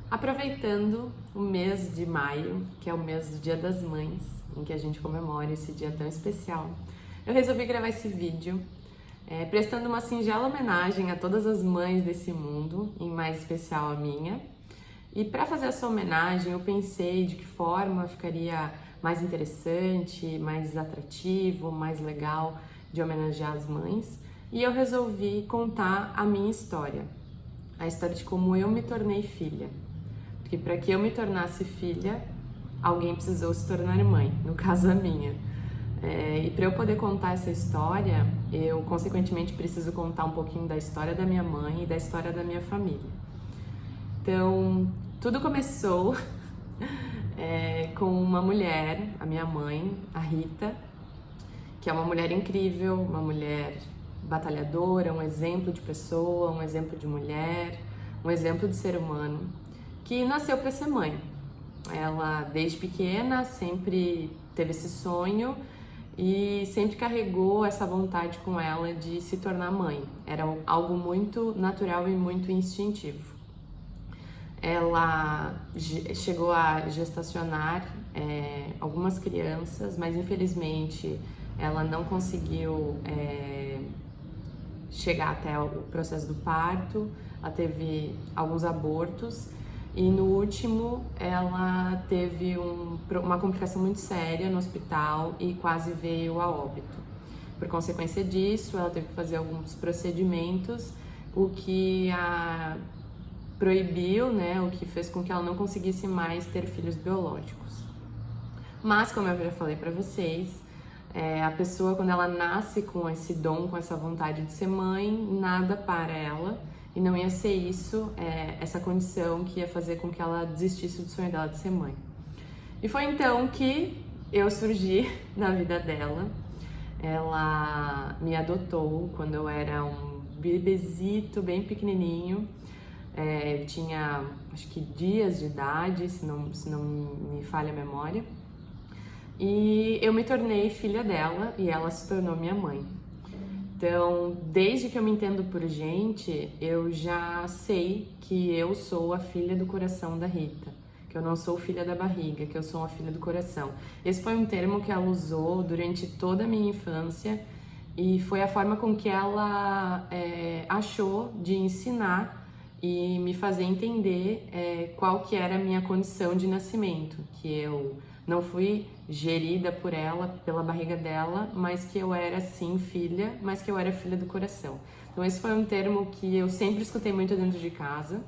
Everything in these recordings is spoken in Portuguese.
Aproveitando o mês de maio, que é o mês do Dia das Mães, em que a gente comemora esse dia tão especial, eu resolvi gravar esse vídeo prestando uma singela homenagem a todas as mães desse mundo, em mais especial a minha. E para fazer essa homenagem, eu pensei de que forma ficaria mais interessante, mais atrativo, mais legal de homenagear as mães. E eu resolvi contar a minha história, a história de como eu me tornei filha. Porque para que eu me tornasse filha, alguém precisou se tornar mãe, no caso a minha. E para eu poder contar essa história, eu consequentemente preciso contar um pouquinho da história da minha mãe e da história da minha família. Então, tudo começou com uma mulher, a minha mãe, a Rita, que é uma mulher incrível, uma mulher batalhadora, um exemplo de pessoa, um exemplo de mulher, um exemplo de ser humano, que nasceu para ser mãe. Ela, desde pequena, sempre teve esse sonho e sempre carregou essa vontade com ela de se tornar mãe. Era algo muito natural e muito instintivo. Ela chegou a gestacionar algumas crianças, mas infelizmente ela não conseguiu chegar até o processo do parto. Ela teve alguns abortos e no último ela teve uma complicação muito séria no hospital e quase veio a óbito. Por consequência disso, ela teve que fazer alguns procedimentos, o que a proibiu, o que fez com que ela não conseguisse mais ter filhos biológicos. Mas, como eu já falei para vocês, a pessoa, quando ela nasce com esse dom, com essa vontade de ser mãe, nada para ela, e não ia ser isso, essa condição que ia fazer com que ela desistisse do sonho dela de ser mãe. E foi então que eu surgi na vida dela. Ela me adotou quando eu era um bebezito bem pequenininho. Tinha, acho que dias de idade, se não me falha a memória. E eu me tornei filha dela e ela se tornou minha mãe. Então, desde que eu me entendo por gente, eu já sei que eu sou a filha do coração da Rita, que eu não sou filha da barriga, que eu sou uma filha do coração. Esse foi um termo que ela usou durante toda a minha infância e foi a forma com que ela achou de ensinar e me fazer entender qual que era a minha condição de nascimento, que eu não fui gerida por ela, pela barriga dela, mas que eu era sim filha, mas que eu era filha do coração. Então esse foi um termo que eu sempre escutei muito dentro de casa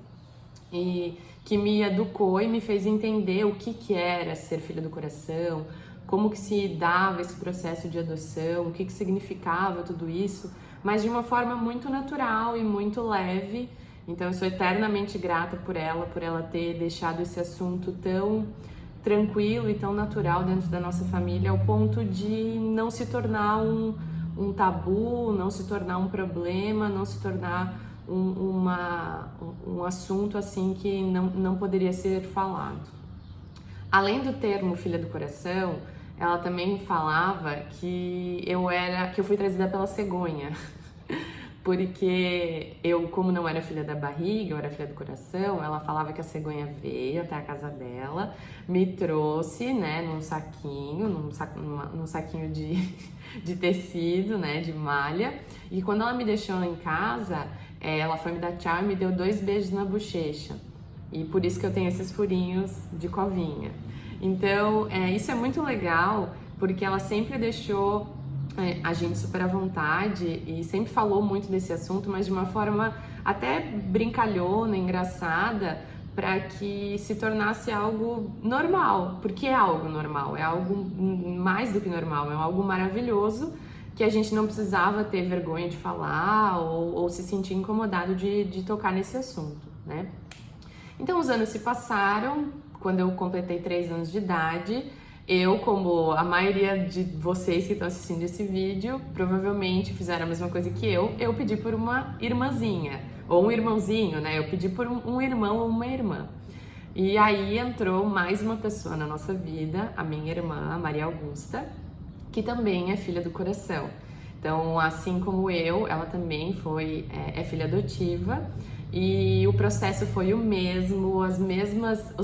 e que me educou e me fez entender o que era ser filha do coração, como que se dava esse processo de adoção, o que significava tudo isso, mas de uma forma muito natural e muito leve. Então eu sou eternamente grata por ela ter deixado esse assunto tão tranquilo e tão natural dentro da nossa família, ao ponto de não se tornar um tabu, não se tornar um problema, não se tornar um assunto assim que não poderia ser falado. Além do termo filha do coração, ela também falava que eu fui trazida pela cegonha. Porque eu, como não era filha da barriga, eu era filha do coração, ela falava que a cegonha veio até a casa dela, me trouxe, num saquinho de tecido, de malha, e quando ela me deixou em casa, ela foi me dar tchau e me deu 2 beijos na bochecha, e por isso que eu tenho esses furinhos de covinha. Então, isso é muito legal, porque ela sempre deixou a gente super à vontade e sempre falou muito desse assunto, mas de uma forma até brincalhona, engraçada, para que se tornasse algo normal, porque é algo normal, é algo mais do que normal, é algo maravilhoso que a gente não precisava ter vergonha de falar ou se sentir incomodado de tocar nesse assunto, Então os anos se passaram, quando eu completei 3 anos de idade, eu, como a maioria de vocês que estão assistindo esse vídeo, provavelmente fizeram a mesma coisa que eu pedi por uma irmãzinha, ou um irmãozinho, Eu pedi por um irmão ou uma irmã. E aí entrou mais uma pessoa na nossa vida, a minha irmã, a Maria Augusta, que também é filha do coração. Então, assim como eu, ela também é filha adotiva e o processo foi o mesmo, os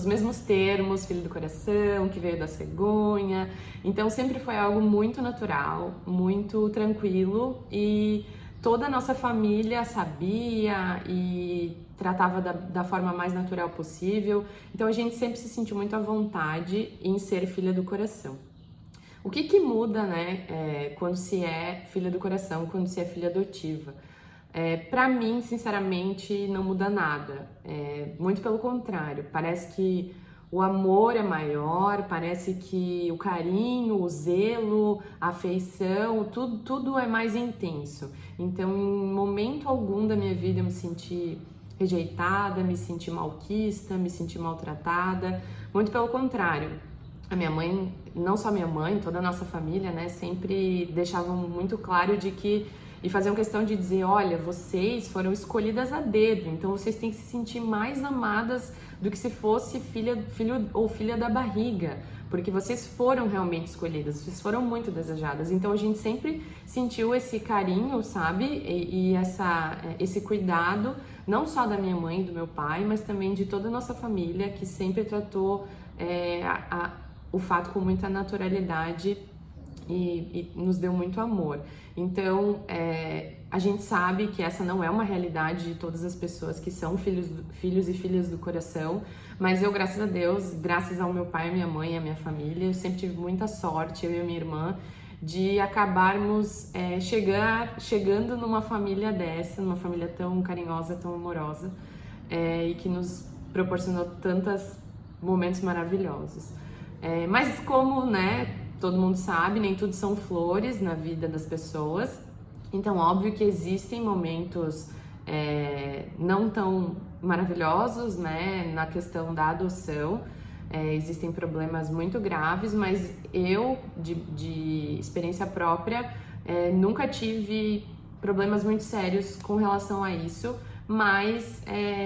mesmos termos, filho do coração, que veio da cegonha. Então sempre foi algo muito natural, muito tranquilo, e toda a nossa família sabia e tratava da forma mais natural possível. Então a gente sempre se sentiu muito à vontade em ser filha do coração. O que muda, né, quando se é filha do coração, quando se é filha adotiva? Pra mim, sinceramente, não muda nada. Muito pelo contrário, parece que o amor é maior, parece que o carinho, o zelo, a afeição, tudo é mais intenso. Então, em momento algum da minha vida eu me senti rejeitada, me senti malquista, me senti maltratada. Muito pelo contrário. A minha mãe, não só minha mãe, toda a nossa família, né, sempre deixavam muito claro de que, e faziam questão de dizer, olha, vocês foram escolhidas a dedo, então vocês têm que se sentir mais amadas do que se fosse filho ou filha da barriga, porque vocês foram realmente escolhidas, vocês foram muito desejadas. Então a gente sempre sentiu esse carinho, sabe, e esse cuidado, não só da minha mãe e do meu pai, mas também de toda a nossa família, que sempre tratou o fato com muita naturalidade e nos deu muito amor. Então, a gente sabe que essa não é uma realidade de todas as pessoas que são filhos e filhas do coração, mas eu, graças a Deus, graças ao meu pai, a minha mãe e a minha família, eu sempre tive muita sorte, eu e a minha irmã, de acabarmos chegando numa família dessa, numa família tão carinhosa, tão amorosa, e que nos proporcionou tantos momentos maravilhosos. Mas como, né, todo mundo sabe, nem tudo são flores na vida das pessoas. Então, óbvio que existem momentos não tão maravilhosos, né, na questão da adoção. Existem problemas muito graves, mas eu, de experiência própria, nunca tive problemas muito sérios com relação a isso, mas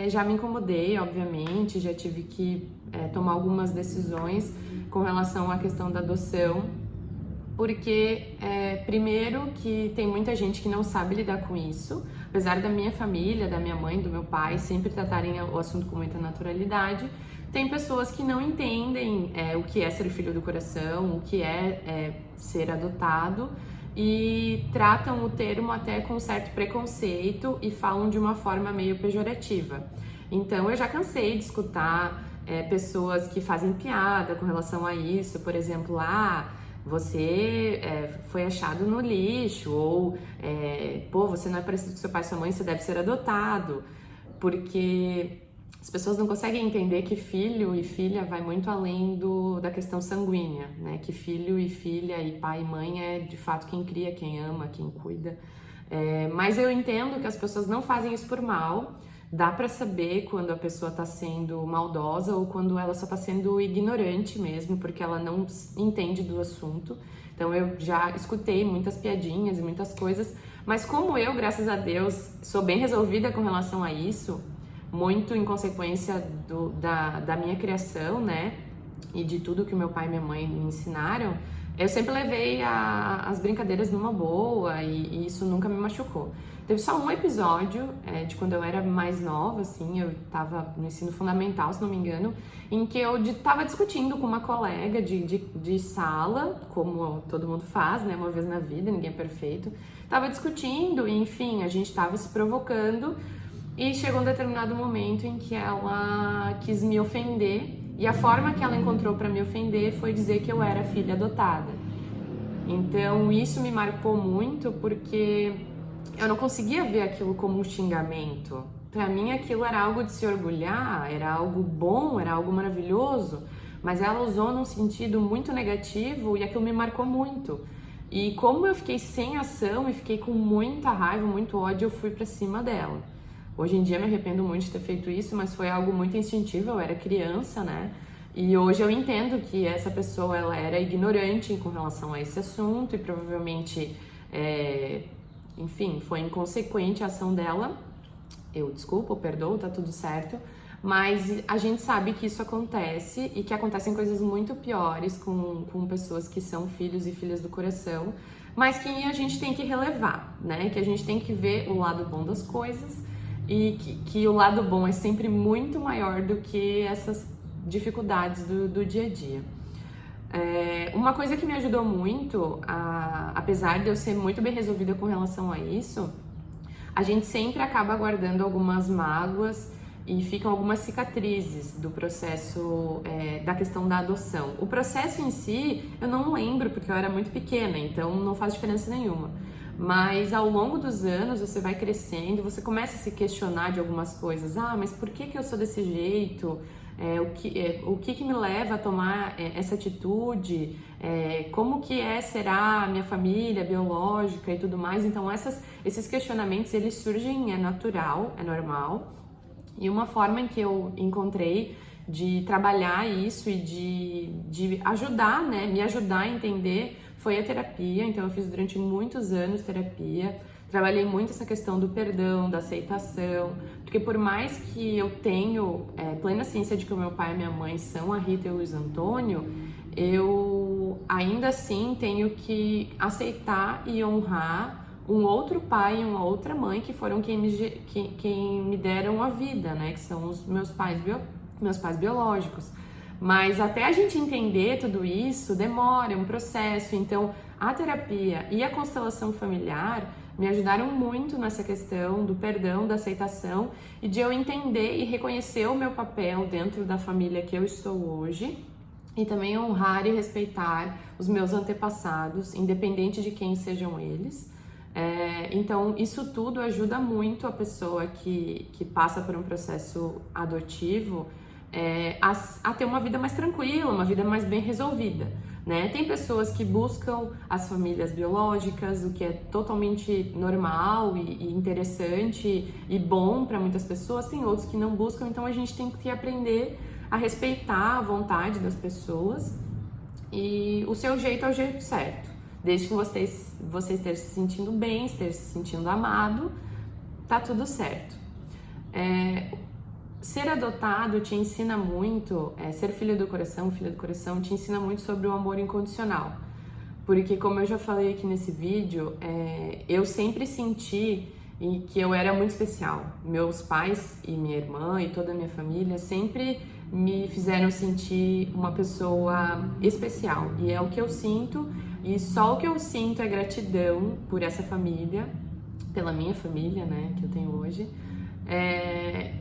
já me incomodei, obviamente, já tive que tomar algumas decisões com relação à questão da adoção, porque primeiro que tem muita gente que não sabe lidar com isso, apesar da minha família, da minha mãe, do meu pai sempre tratarem o assunto com muita naturalidade, tem pessoas que não entendem o que é ser filho do coração, o que é ser adotado, e tratam o termo até com certo preconceito e falam de uma forma meio pejorativa. Então eu já cansei de escutar pessoas que fazem piada com relação a isso, por exemplo, você foi achado no lixo, ou você não é parecido com seu pai e sua mãe, você deve ser adotado, porque as pessoas não conseguem entender que filho e filha vai muito além da questão sanguínea, né? Que filho e filha e pai e mãe é de fato quem cria, quem ama, quem cuida. Mas eu entendo que as pessoas não fazem isso por mal. Dá pra saber quando a pessoa tá sendo maldosa ou quando ela só tá sendo ignorante mesmo, porque ela não entende do assunto. Então eu já escutei muitas piadinhas e muitas coisas, mas como eu, graças a Deus, sou bem resolvida com relação a isso, muito em consequência da minha criação, né, e de tudo que o meu pai e minha mãe me ensinaram, eu sempre levei as brincadeiras numa boa e isso nunca me machucou. Teve só um episódio de quando eu era mais nova, assim, eu tava no ensino fundamental, se não me engano, em que eu tava discutindo com uma colega de sala, como todo mundo faz, né, uma vez na vida, ninguém é perfeito. Tava discutindo e, enfim, a gente tava se provocando e chegou um determinado momento em que ela quis me ofender e a forma que ela encontrou para me ofender foi dizer que eu era filha adotada. Então isso me marcou muito porque eu não conseguia ver aquilo como um xingamento. Para mim aquilo era algo de se orgulhar, era algo bom, era algo maravilhoso, mas ela usou num sentido muito negativo e aquilo me marcou muito. E como eu fiquei sem ação e fiquei com muita raiva, muito ódio, eu fui para cima dela. Hoje em dia me arrependo muito de ter feito isso, mas foi algo muito instintivo, eu era criança, né? E hoje eu entendo que essa pessoa ela era ignorante com relação a esse assunto e provavelmente, enfim, foi inconsequente a ação dela. Eu desculpo, perdoo, tá tudo certo. Mas a gente sabe que isso acontece e que acontecem coisas muito piores com pessoas que são filhos e filhas do coração, mas que a gente tem que relevar, né? Que a gente tem que ver o lado bom das coisas e que o lado bom é sempre muito maior do que essas dificuldades do dia a dia. Uma coisa que me ajudou muito, apesar de eu ser muito bem resolvida com relação a isso, a gente sempre acaba guardando algumas mágoas e ficam algumas cicatrizes do processo da questão da adoção. O processo em si, eu não lembro porque eu era muito pequena, então não faz diferença nenhuma. Mas ao longo dos anos você vai crescendo, você começa a se questionar de algumas coisas. Mas por que eu sou desse jeito? O que me leva a tomar essa atitude? Como que será a minha família biológica e tudo mais? Então esses questionamentos, eles surgem, é natural, é normal. E uma forma em que eu encontrei de trabalhar isso e de ajudar, né, me ajudar a entender, foi a terapia. Então eu fiz durante muitos anos terapia. Trabalhei muito essa questão do perdão, da aceitação, porque por mais que eu tenho plena ciência de que o meu pai e a minha mãe são a Rita e o Luiz Antônio, eu ainda assim tenho que aceitar e honrar um outro pai e uma outra mãe que foram quem me deram a vida, né? Que são os meus pais biológicos. Mas até a gente entender tudo isso demora, é um processo. Então a terapia e a constelação familiar me ajudaram muito nessa questão do perdão, da aceitação e de eu entender e reconhecer o meu papel dentro da família que eu estou hoje e também honrar e respeitar os meus antepassados, independente de quem sejam eles. Então isso tudo ajuda muito a pessoa que passa por um processo adotivo a ter uma vida mais tranquila, uma vida mais bem resolvida, né? Tem pessoas que buscam as famílias biológicas, o que é totalmente normal e interessante e bom para muitas pessoas. Tem outros que não buscam, então a gente tem que aprender a respeitar a vontade das pessoas e o seu jeito é o jeito certo. Desde que você esteja se sentindo bem, esteja se sentindo amado, tá tudo certo. Ser adotado te ensina muito, ser filha do coração te ensina muito sobre o amor incondicional. Porque, como eu já falei aqui nesse vídeo, eu sempre senti que eu era muito especial. Meus pais e minha irmã e toda a minha família sempre me fizeram sentir uma pessoa especial. E é o que eu sinto, e só o que eu sinto é gratidão por essa família, pela minha família, né, que eu tenho hoje.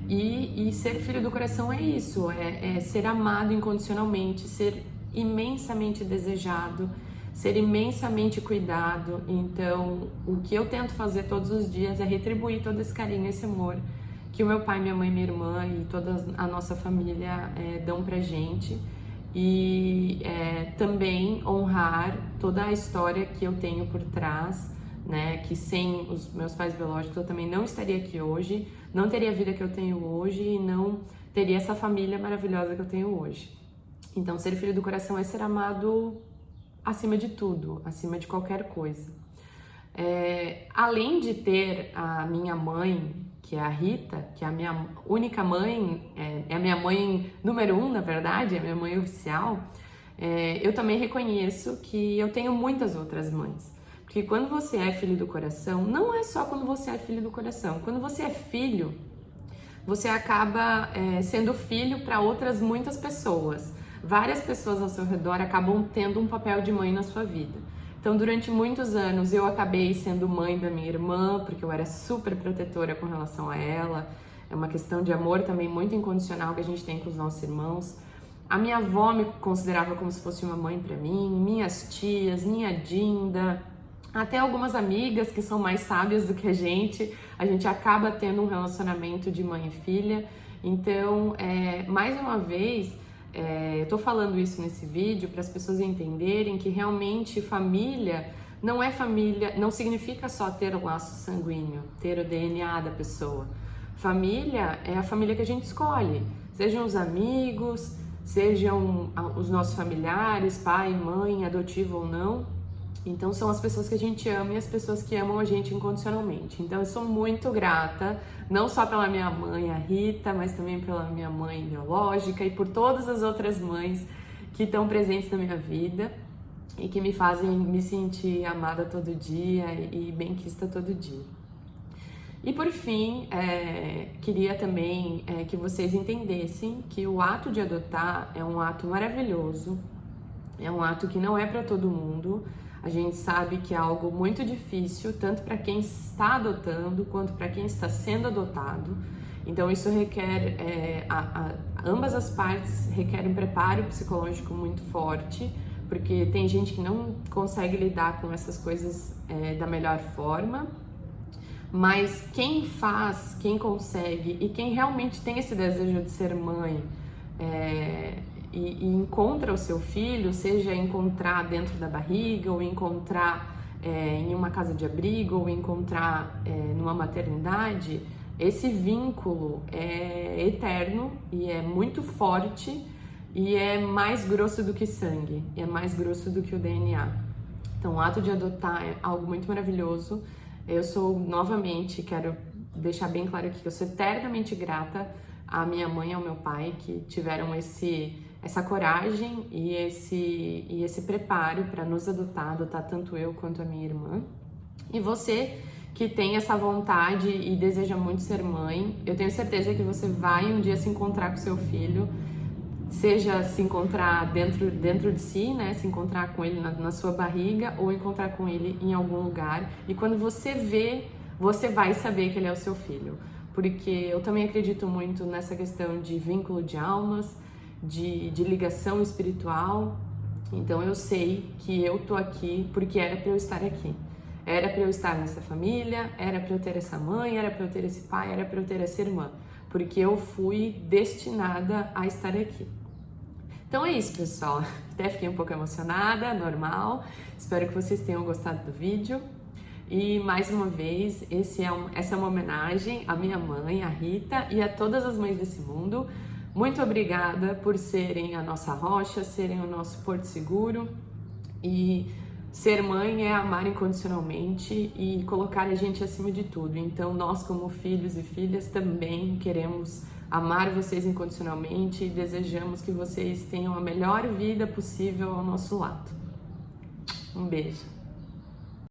E ser filho do coração é isso, é ser amado incondicionalmente, ser imensamente desejado, ser imensamente cuidado. Então, o que eu tento fazer todos os dias é retribuir todo esse carinho, esse amor que o meu pai, minha mãe, minha irmã e toda a nossa família dão pra gente. E também honrar toda a história que eu tenho por trás, né? Que sem os meus pais biológicos eu também não estaria aqui hoje, não teria a vida que eu tenho hoje e não teria essa família maravilhosa que eu tenho hoje. Então, ser filho do coração é ser amado acima de tudo, acima de qualquer coisa. Além de ter a minha mãe, que é a Rita, que é a minha única mãe, é a minha mãe número 1, na verdade, é a minha mãe oficial, eu também reconheço que eu tenho muitas outras mães. Porque quando você é filho do coração, não é só quando você é filho do coração. Quando você é filho, você acaba sendo filho para outras muitas pessoas. Várias pessoas ao seu redor acabam tendo um papel de mãe na sua vida. Então, durante muitos anos, eu acabei sendo mãe da minha irmã, porque eu era super protetora com relação a ela. É uma questão de amor também muito incondicional que a gente tem com os nossos irmãos. A minha avó me considerava como se fosse uma mãe para mim, minhas tias, minha Dinda, até algumas amigas que são mais sábias do que a gente acaba tendo um relacionamento de mãe e filha. Então, mais uma vez, eu tô falando isso nesse vídeo para as pessoas entenderem que realmente família não significa só ter o laço sanguíneo, ter o DNA da pessoa. Família é a família que a gente escolhe, sejam os amigos, sejam os nossos familiares, pai, mãe, adotivo ou não. Então, são as pessoas que a gente ama e as pessoas que amam a gente incondicionalmente. Então, eu sou muito grata, não só pela minha mãe, a Rita, mas também pela minha mãe biológica e por todas as outras mães que estão presentes na minha vida e que me fazem me sentir amada todo dia e benquista todo dia. E por fim, queria também que vocês entendessem que o ato de adotar é um ato maravilhoso, é um ato que não é para todo mundo. A gente sabe que é algo muito difícil, tanto para quem está adotando quanto para quem está sendo adotado. Então isso requer, ambas as partes requerem um preparo psicológico muito forte, porque tem gente que não consegue lidar com essas coisas da melhor forma. Mas quem faz, quem consegue e quem realmente tem esse desejo de ser mãe e encontra o seu filho, seja encontrar dentro da barriga, ou encontrar em uma casa de abrigo, ou encontrar numa maternidade, esse vínculo é eterno e é muito forte e é mais grosso do que sangue, é mais grosso do que o DNA. Então, o ato de adotar é algo muito maravilhoso. Eu sou, novamente, quero deixar bem claro aqui que eu sou eternamente grata à minha mãe e ao meu pai, que tiveram essa coragem e esse preparo para nos adotar tanto eu quanto a minha irmã. E você que tem essa vontade e deseja muito ser mãe, eu tenho certeza que você vai um dia se encontrar com seu filho, seja se encontrar dentro de si, né, se encontrar com ele na sua barriga, ou encontrar com ele em algum lugar. E quando você vê, você vai saber que ele é o seu filho. Porque eu também acredito muito nessa questão de vínculo de almas, de ligação espiritual. Então eu sei que eu tô aqui porque era para eu estar aqui. Era para eu estar nessa família, era para eu ter essa mãe, era para eu ter esse pai, era para eu ter essa irmã. Porque eu fui destinada a estar aqui. Então é isso, pessoal. Até fiquei um pouco emocionada, normal. Espero que vocês tenham gostado do vídeo. E mais uma vez, essa é uma homenagem à minha mãe, a Rita, e a todas as mães desse mundo. Muito obrigada por serem a nossa rocha, serem o nosso porto seguro. E ser mãe é amar incondicionalmente e colocar a gente acima de tudo. Então nós, como filhos e filhas, também queremos amar vocês incondicionalmente e desejamos que vocês tenham a melhor vida possível ao nosso lado. Um beijo!